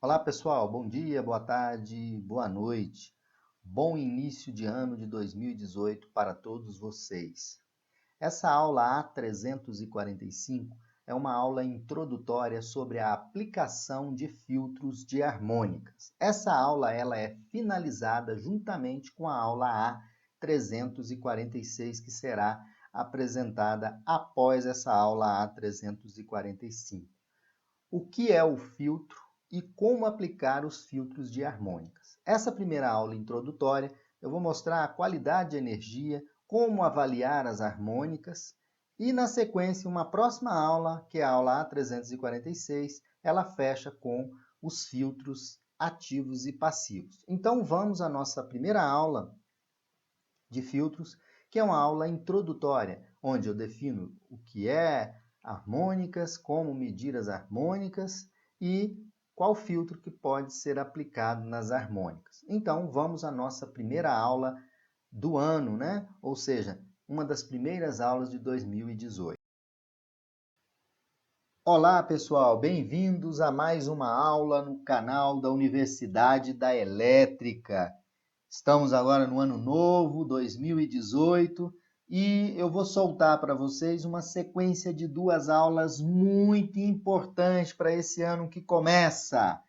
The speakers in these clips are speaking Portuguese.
Olá pessoal, bom dia, boa tarde, boa noite. Bom início de ano de 2018 para todos vocês. Essa aula A345 é uma aula introdutória sobre a aplicação de filtros de harmônicas. Essa aula ela é finalizada juntamente com a aula A346, que será apresentada após essa aula A345. O que é o filtro e como aplicar os filtros de harmônicas. Essa primeira aula introdutória eu vou mostrar a qualidade de energia, como avaliar as harmônicas e, na sequência, uma próxima aula, que é a aula A346, ela fecha com os filtros ativos e passivos. Então, vamos à nossa primeira aula de filtros, que é uma aula introdutória, onde eu defino o que é harmônicas, como medir as harmônicas e qual filtro que pode ser aplicado nas harmônicas. Então, vamos à nossa primeira aula do ano, né? Ou seja, uma das primeiras aulas de 2018. Olá, pessoal, bem-vindos a mais uma aula no canal da Universidade da Elétrica. Estamos agora no ano novo, 2018, e eu vou soltar para vocês uma sequência de duas aulas muito importantes para esse ano que começa.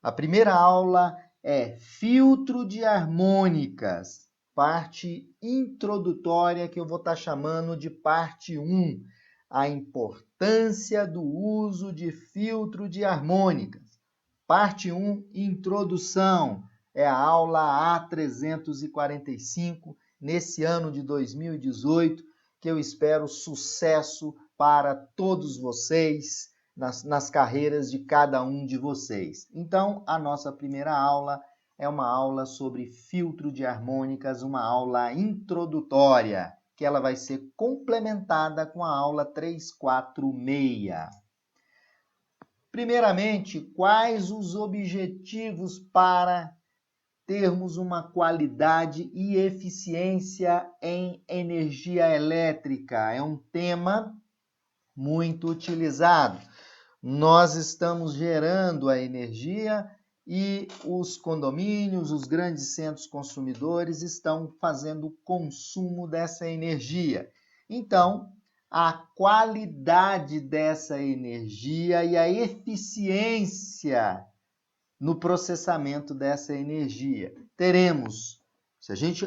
A primeira aula é filtro de harmônicas, parte introdutória, que eu vou estar chamando de parte 1, a importância do uso de filtro de harmônicas. Parte 1, introdução, é a aula A345, nesse ano de 2018, que eu espero sucesso para todos vocês, nas carreiras de cada um de vocês. Então, a nossa primeira aula é uma aula sobre filtro de harmônicas, uma aula introdutória, que ela vai ser complementada com a aula 346. Primeiramente, quais os objetivos para termos uma qualidade e eficiência em energia elétrica? É um tema muito utilizado. Nós estamos gerando a energia e os condomínios, os grandes centros consumidores estão fazendo o consumo dessa energia. Então, a qualidade dessa energia e a eficiência no processamento dessa energia. Teremos, se a gente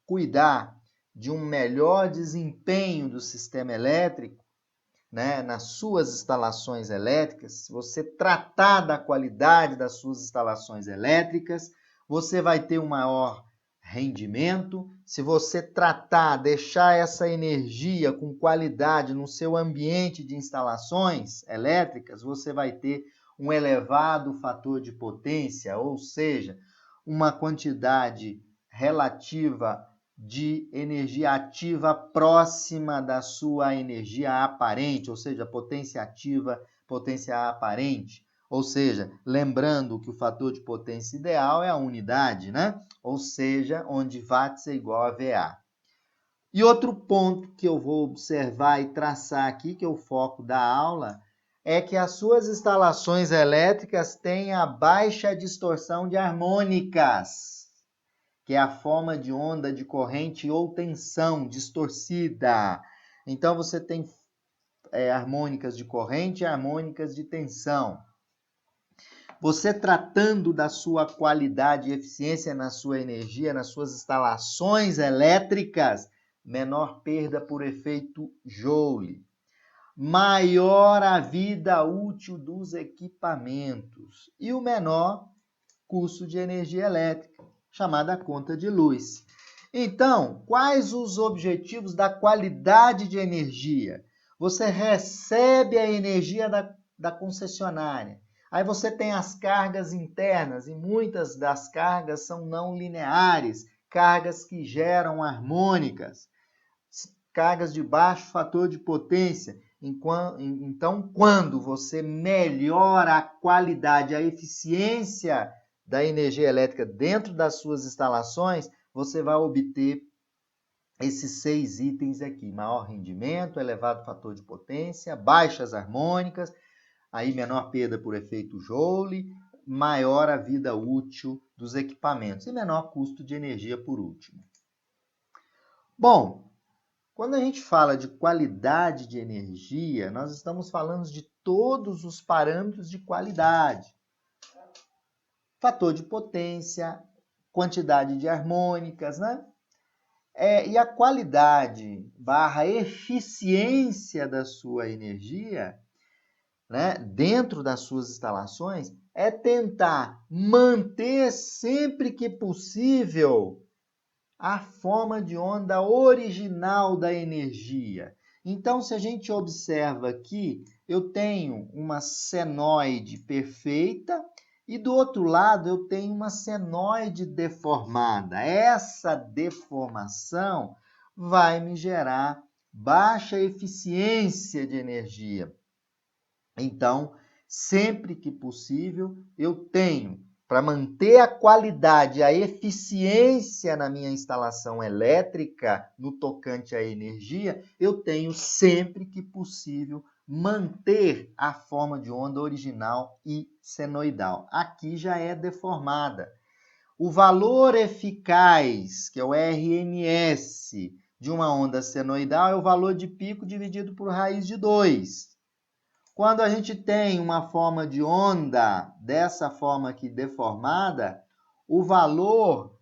cuidar de um melhor desempenho do sistema elétrico, né, nas suas instalações elétricas, se você tratar da qualidade das suas instalações elétricas, você vai ter um maior rendimento. Se você deixar essa energia com qualidade no seu ambiente de instalações elétricas, você vai ter um elevado fator de potência, ou seja, uma quantidade relativa de energia ativa próxima da sua energia aparente, ou seja, potência ativa, potência aparente. Ou seja, lembrando que o fator de potência ideal é a unidade, né? Ou seja, onde watts é igual a VA. E outro ponto que eu vou observar e traçar aqui, que é o foco da aula, é que as suas instalações elétricas têm a baixa distorção de harmônicas, que é a forma de onda de corrente ou tensão distorcida. Então, você tem harmônicas de corrente e harmônicas de tensão. Você tratando da sua qualidade e eficiência na sua energia, nas suas instalações elétricas, menor perda por efeito Joule. Maior a vida útil dos equipamentos e o menor custo de energia elétrica, chamada conta de luz. Então, quais os objetivos da qualidade de energia? Você recebe a energia da concessionária. Aí você tem as cargas internas, e muitas das cargas são não lineares, cargas que geram harmônicas, cargas de baixo fator de potência. Então, quando você melhora a qualidade, a eficiência da energia elétrica dentro das suas instalações, você vai obter esses 6 itens aqui: maior rendimento, elevado fator de potência, baixas harmônicas, aí menor perda por efeito Joule, maior a vida útil dos equipamentos e menor custo de energia por último. Bom, quando a gente fala de qualidade de energia, nós estamos falando de todos os parâmetros de qualidade. Fator de potência, quantidade de harmônicas, né? E a qualidade / eficiência da sua energia, né, dentro das suas instalações, é tentar manter sempre que possível a forma de onda original da energia. Então, se a gente observa aqui, eu tenho uma senoide perfeita e do outro lado eu tenho uma senoide deformada. Essa deformação vai me gerar baixa eficiência de energia. Então, sempre que possível, eu tenho, para manter a qualidade, a eficiência na minha instalação elétrica no tocante à energia, eu tenho sempre que possível manter a forma de onda original e senoidal. Aqui já é deformada. O valor eficaz, que é o RMS, de uma onda senoidal é o valor de pico dividido por raiz de 2. Quando a gente tem uma forma de onda dessa forma aqui deformada, o valor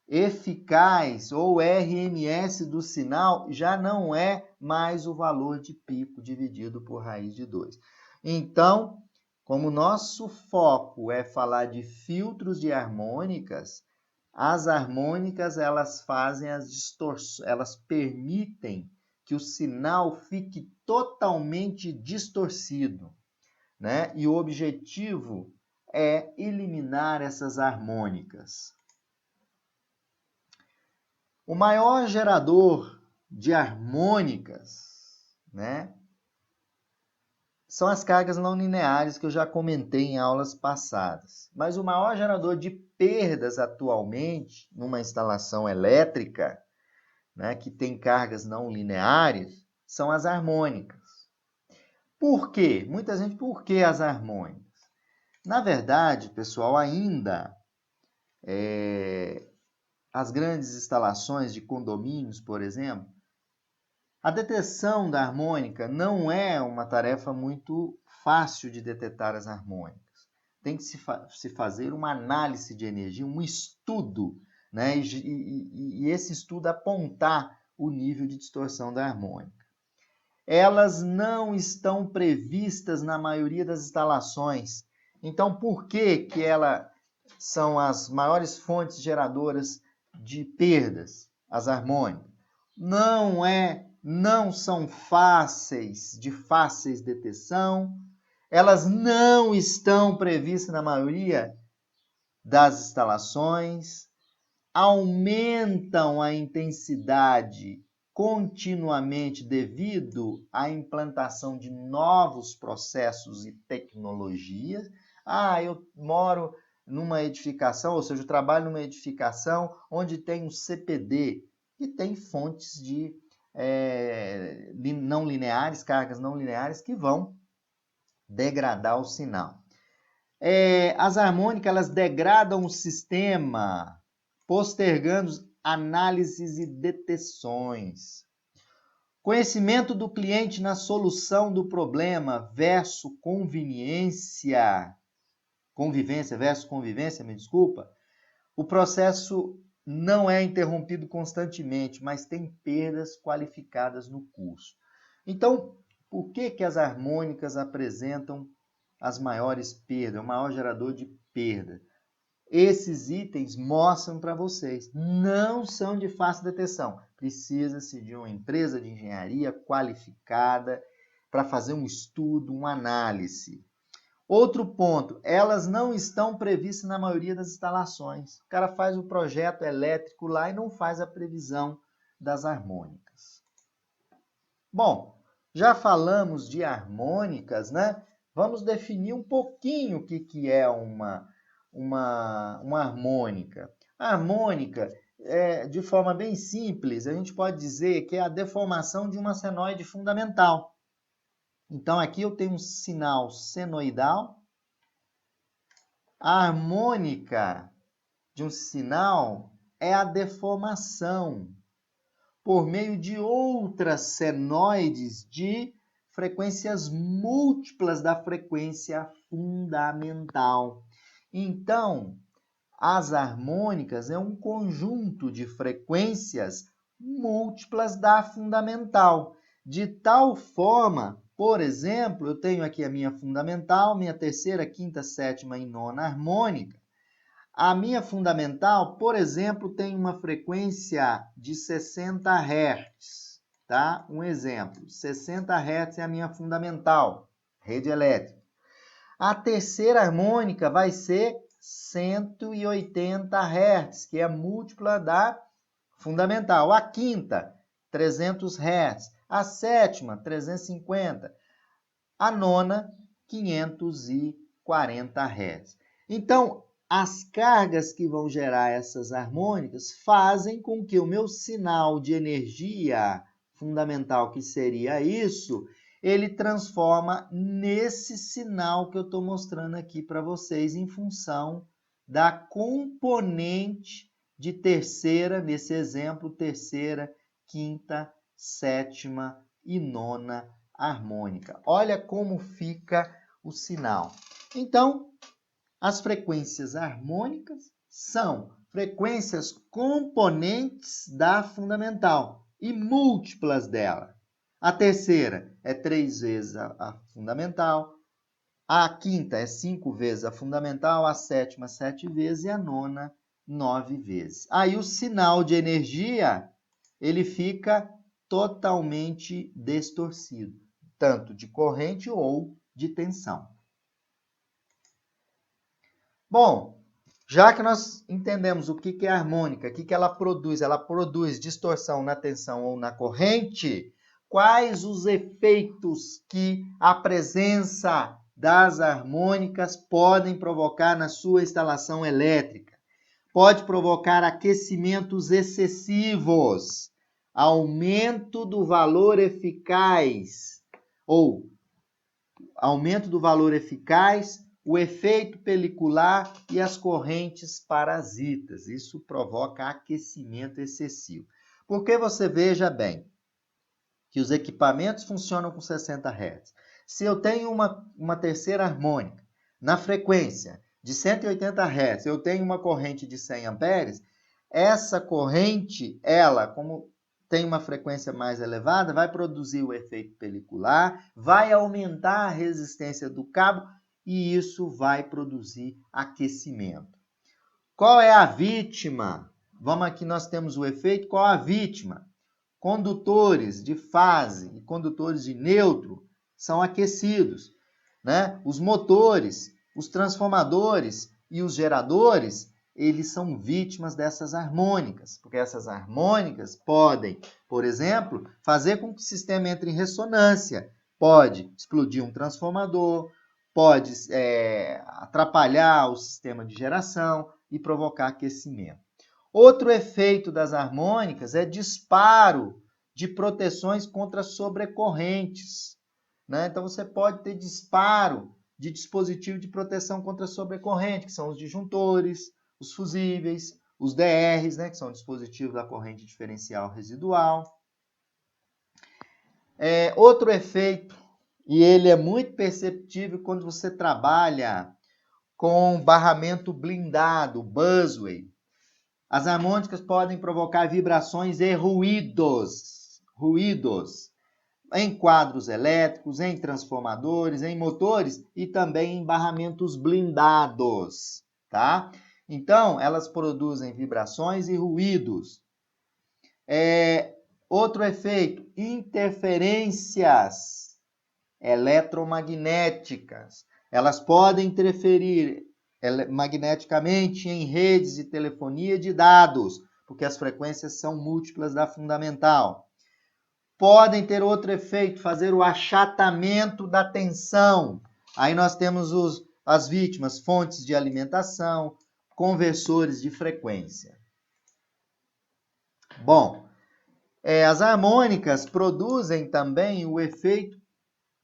eficaz ou RMS do sinal já não é mais o valor de pico dividido por raiz de 2. Então, como nosso foco é falar de filtros de harmônicas, as harmônicas elas fazem as distorções, elas permitem que o sinal fique totalmente distorcido, né? E o objetivo é eliminar essas harmônicas. O maior gerador de harmônicas, né, são as cargas não lineares que eu já comentei em aulas passadas. Mas o maior gerador de perdas atualmente numa instalação elétrica, né, que tem cargas não lineares, são as harmônicas. Por quê? Muita gente, por que as harmônicas? Na verdade, pessoal, ainda as grandes instalações de condomínios, por exemplo, a detecção da harmônica não é uma tarefa muito fácil de detectar as harmônicas. Tem que se fazer uma análise de energia, um estudo, né? E esse estudo apontar o nível de distorção da harmônica. Elas não estão previstas na maioria das instalações. Então, por que elas são as maiores fontes geradoras de perdas, as harmônicas? Não são de fáceis detecção, elas não estão previstas na maioria das instalações, aumentam a intensidade continuamente devido à implantação de novos processos e tecnologias. Eu moro numa edificação, ou seja, eu trabalho numa edificação onde tem um CPD, que tem fontes de não lineares, cargas não lineares, que vão degradar o sinal. As harmônicas, elas degradam o sistema, postergando análises e detecções. Conhecimento do cliente na solução do problema versus convivência, me desculpa. O processo não é interrompido constantemente, mas tem perdas qualificadas no curso. Então, por que as harmônicas apresentam as maiores perdas, o maior gerador de perda? Esses itens mostram para vocês, não são de fácil detecção. Precisa-se de uma empresa de engenharia qualificada para fazer um estudo, uma análise. Outro ponto, elas não estão previstas na maioria das instalações. O cara faz o projeto elétrico lá e não faz a previsão das harmônicas. Bom, já falamos de harmônicas, né? Vamos definir um pouquinho o que é uma harmônica. A harmônica, de forma bem simples, a gente pode dizer que é a deformação de uma senoide fundamental. Então, aqui eu tenho um sinal senoidal A harmônica de um sinal é a deformação por meio de outras senoides de frequências múltiplas da frequência fundamental. Então, as harmônicas é um conjunto de frequências múltiplas da fundamental, de tal forma, por exemplo, eu tenho aqui a minha fundamental, minha terceira, quinta, sétima e nona harmônica. A minha fundamental, por exemplo, tem uma frequência de 60 Hz, tá? Um exemplo, 60 Hz é a minha fundamental, rede elétrica. A terceira harmônica vai ser 180 Hz, que é a múltipla da fundamental. A quinta, 300 Hz. A sétima, 350. A nona, 540 Hz. Então, as cargas que vão gerar essas harmônicas fazem com que o meu sinal de energia fundamental, que seria isso, ele transforma nesse sinal que eu estou mostrando aqui para vocês em função da componente de terceira, nesse exemplo, terceira, quinta, sétima e nona harmônica. Olha como fica o sinal. Então, as frequências harmônicas são frequências componentes da fundamental e múltiplas dela. A terceira é 3 vezes a fundamental, a quinta é 5 vezes a fundamental, a sétima 7 vezes e a nona 9 vezes. Aí o sinal de energia, ele fica totalmente distorcido, tanto de corrente ou de tensão. Bom, já que nós entendemos o que é harmônica, o que ela produz distorção na tensão ou na corrente, quais os efeitos que a presença das harmônicas podem provocar na sua instalação elétrica? Pode provocar aquecimentos excessivos, aumento do valor eficaz, o efeito pelicular e as correntes parasitas. Isso provoca aquecimento excessivo. Porque você veja bem que os equipamentos funcionam com 60 Hz. Se eu tenho uma terceira harmônica na frequência de 180 Hz, eu tenho uma corrente de 100 amperes, essa corrente, ela, como tem uma frequência mais elevada, vai produzir o efeito pelicular, vai aumentar a resistência do cabo e isso vai produzir aquecimento. Qual é a vítima? Vamos aqui, nós temos o efeito. Qual a vítima? Condutores de fase e condutores de neutro são aquecidos, né? Os motores, os transformadores e os geradores, eles são vítimas dessas harmônicas, porque essas harmônicas podem, por exemplo, fazer com que o sistema entre em ressonância. Pode explodir um transformador, pode atrapalhar o sistema de geração e provocar aquecimento. Outro efeito das harmônicas é disparo de proteções contra sobrecorrentes, né? Então, você pode ter disparo de dispositivo de proteção contra sobrecorrente, que são os disjuntores, os fusíveis, os DRs, né? Que são dispositivos da corrente diferencial residual. Outro efeito, e ele é muito perceptível quando você trabalha com barramento blindado, busway. As harmônicas podem provocar vibrações e ruídos em quadros elétricos, em transformadores, em motores e também em barramentos blindados, tá? Então, elas produzem vibrações e ruídos. Outro efeito, interferências eletromagnéticas. Elas podem interferir magneticamente em redes de telefonia de dados, porque as frequências são múltiplas da fundamental. Podem ter outro efeito, fazer o achatamento da tensão. Aí nós temos as vítimas, fontes de alimentação, conversores de frequência. Bom, as harmônicas produzem também o efeito,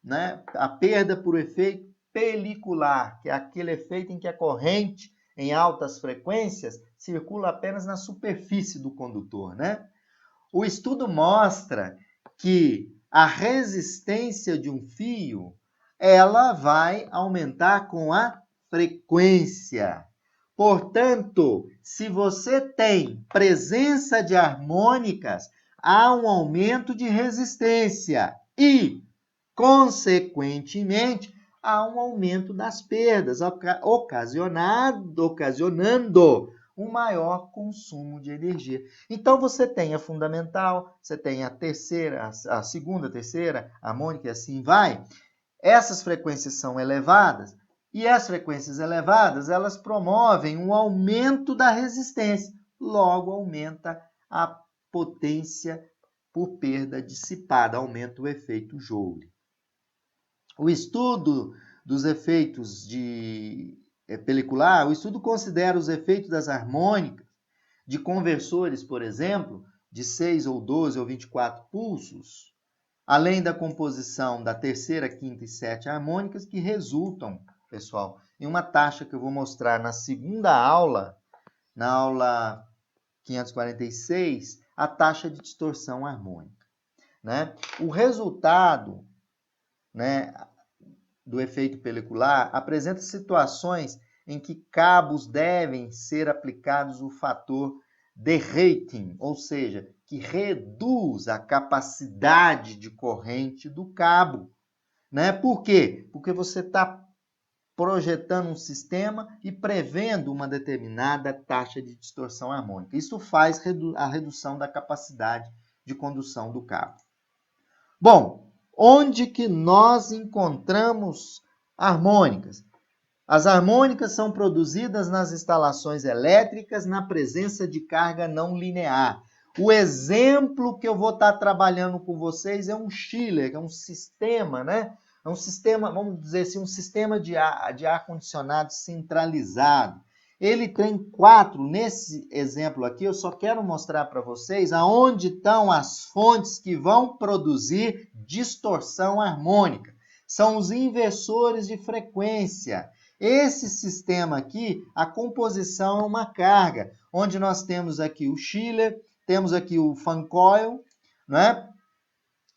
né, a perda por efeito pelicular, que é aquele efeito em que a corrente em altas frequências circula apenas na superfície do condutor, né? O estudo mostra que a resistência de um fio, ela vai aumentar com a frequência. Portanto, se você tem presença de harmônicas, há um aumento de resistência e, consequentemente, há um aumento das perdas, ocasionando um maior consumo de energia. Então, você tem a fundamental, você tem a terceira, a segunda, a terceira, a harmônica e assim vai. Essas frequências são elevadas e as frequências elevadas, elas promovem um aumento da resistência. Logo, aumenta a potência por perda dissipada, aumenta o efeito Joule. O estudo dos efeitos pelicular, o estudo considera os efeitos das harmônicas de conversores, por exemplo, de 6 ou 12 ou 24 pulsos, além da composição da terceira, quinta e sétima harmônicas que resultam, pessoal, em uma taxa que eu vou mostrar na segunda aula, na aula 546, a taxa de distorção harmônica, né? O resultado, né, do efeito pelicular apresenta situações em que cabos devem ser aplicados o fator de rating, ou seja, que reduz a capacidade de corrente do cabo, né? Por quê? Porque você está projetando um sistema e prevendo uma determinada taxa de distorção harmônica. Isso faz a redução da capacidade de condução do cabo. Bom, onde que nós encontramos harmônicas? As harmônicas são produzidas nas instalações elétricas na presença de carga não linear. O exemplo que eu vou estar trabalhando com vocês é um chiller, é um sistema, né? É um sistema, vamos dizer assim, um sistema de ar-condicionado centralizado. Ele tem 4, nesse exemplo aqui, eu só quero mostrar para vocês aonde estão as fontes que vão produzir distorção harmônica. São os inversores de frequência. Esse sistema aqui, a composição é uma carga, onde nós temos aqui o chiller, temos aqui o fan coil, né?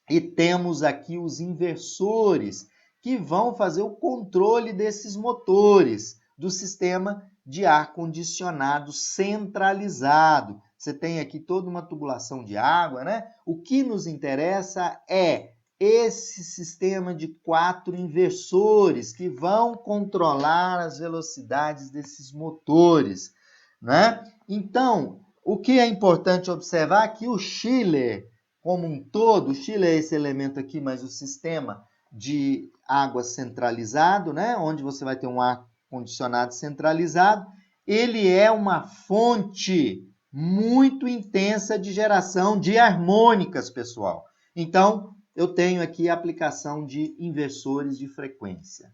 E temos aqui os inversores, que vão fazer o controle desses motores do sistema de ar-condicionado centralizado. Você tem aqui toda uma tubulação de água, né? O que nos interessa é esse sistema de 4 inversores que vão controlar as velocidades desses motores, né? Então, o que é importante observar é que o chiller, como um todo, o chiller é esse elemento aqui, mas o sistema de água centralizado, né? Onde você vai ter um ar condicionado centralizado, ele é uma fonte muito intensa de geração de harmônicas, pessoal. Então, eu tenho aqui a aplicação de inversores de frequência.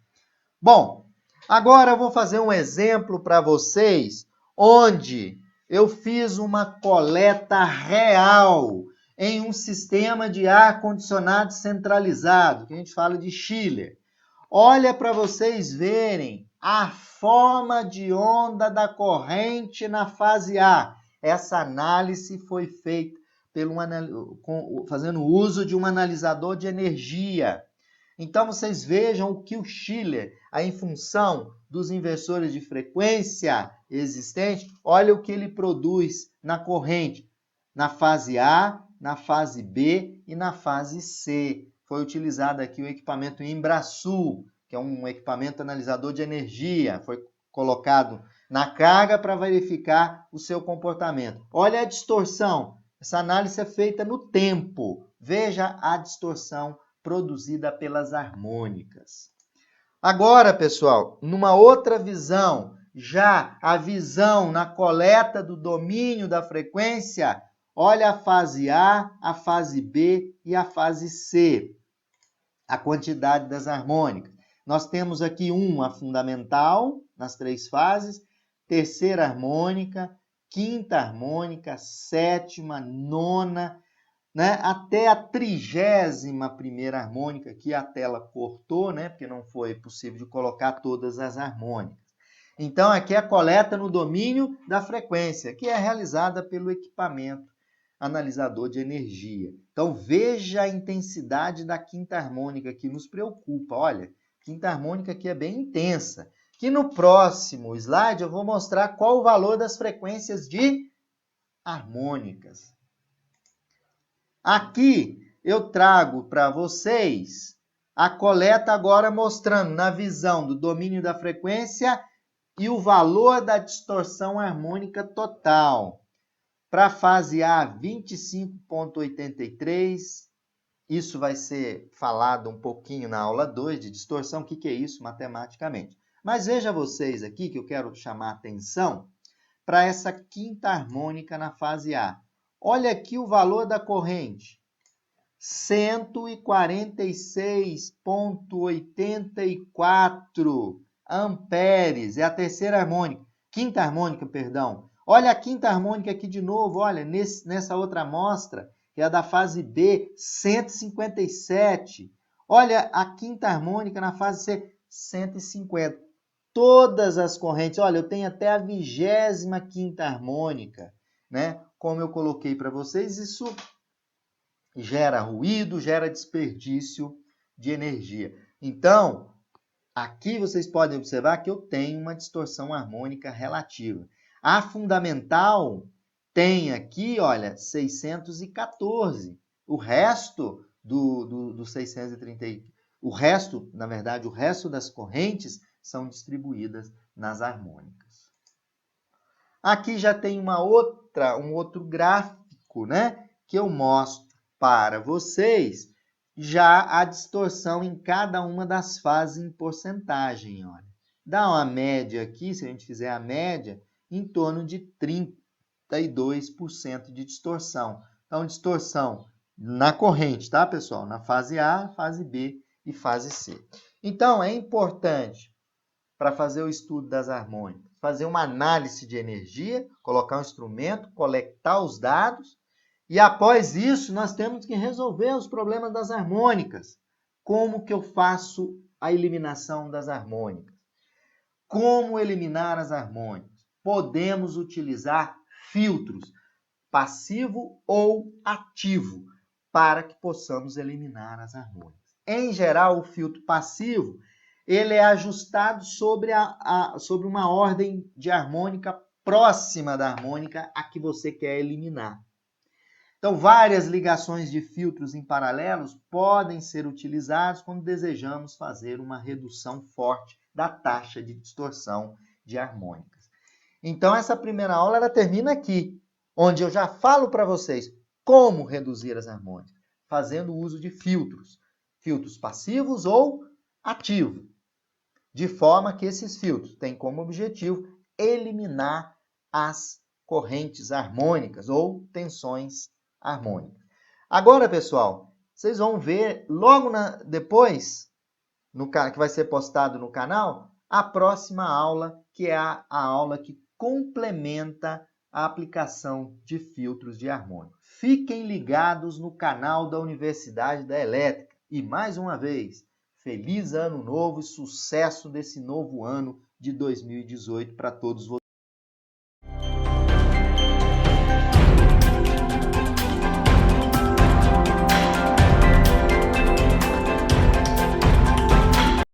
Bom, agora eu vou fazer um exemplo para vocês, onde eu fiz uma coleta real em um sistema de ar-condicionado centralizado, que a gente fala de chiller. Olha para vocês verem a forma de onda da corrente na fase A. Essa análise foi feita fazendo uso de um analisador de energia. Então, vocês vejam que o chiller, em função dos inversores de frequência existentes, olha o que ele produz na corrente, na fase A, na fase B e na fase C. Foi utilizado aqui o equipamento Embrasul, que é um equipamento analisador de energia, foi colocado na carga para verificar o seu comportamento. Olha a distorção, essa análise é feita no tempo. Veja a distorção produzida pelas harmônicas. Agora, pessoal, numa outra visão, já a visão na coleta do domínio da frequência, olha a fase A, a fase B e a fase C, a quantidade das harmônicas. Nós temos aqui a fundamental, nas 3 fases, terceira harmônica, quinta harmônica, sétima, nona, né, até a 31ª harmônica, que a tela cortou, né, porque não foi possível de colocar todas as harmônicas. Então, aqui é a coleta no domínio da frequência, que é realizada pelo equipamento analisador de energia. Então, veja a intensidade da quinta harmônica que nos preocupa. Olha, quinta harmônica aqui é bem intensa. Que no próximo slide eu vou mostrar qual o valor das frequências de harmônicas. Aqui eu trago para vocês a coleta agora mostrando na visão do domínio da frequência e o valor da distorção harmônica total. Para a fase A, 25,83. Isso vai ser falado um pouquinho na aula 2 de distorção. O que é isso matematicamente? Mas veja vocês aqui que eu quero chamar a atenção para essa quinta harmônica na fase A. Olha aqui o valor da corrente. 146,84 amperes. É a terceira harmônica. Quinta harmônica, perdão. Olha a quinta harmônica aqui de novo. Olha, nessa outra amostra, que é a da fase B, 157. Olha a quinta harmônica na fase C, 150. Todas as correntes. Olha, eu tenho até a 25ª harmônica, né? Como eu coloquei para vocês, isso gera ruído, gera desperdício de energia. Então, aqui vocês podem observar que eu tenho uma distorção harmônica relativa. A fundamental tem aqui, olha, 614. O resto do 630, o resto, na verdade, o resto das correntes são distribuídas nas harmônicas. Aqui já tem um outro gráfico, né, que eu mostro para vocês já a distorção em cada uma das fases em porcentagem. Olha. Dá uma média aqui, se a gente fizer a média, em torno de 32% de distorção. Então, distorção na corrente, tá, pessoal? Na fase A, fase B e fase C. Então, é importante, para fazer o estudo das harmônicas, fazer uma análise de energia, colocar um instrumento, coletar os dados, e após isso nós temos que resolver os problemas das harmônicas. Como que eu faço a eliminação das harmônicas? Como eliminar as harmônicas? Podemos utilizar filtros, passivo ou ativo, para que possamos eliminar as harmônicas. Em geral, o filtro passivo ele é ajustado sobre uma ordem de harmônica próxima da harmônica a que você quer eliminar. Então, várias ligações de filtros em paralelos podem ser utilizados quando desejamos fazer uma redução forte da taxa de distorção de harmônicas. Então, essa primeira aula ela termina aqui, onde eu já falo para vocês como reduzir as harmônicas, fazendo uso de filtros passivos ou ativos, de forma que esses filtros têm como objetivo eliminar as correntes harmônicas ou tensões harmônicas. Agora, pessoal, vocês vão ver logo depois, que vai ser postado no canal, a próxima aula, que é a aula que complementa a aplicação de filtros de harmônica. Fiquem ligados no canal da Universidade da Elétrica. E, mais uma vez, feliz ano novo e sucesso desse novo ano de 2018 para todos vocês.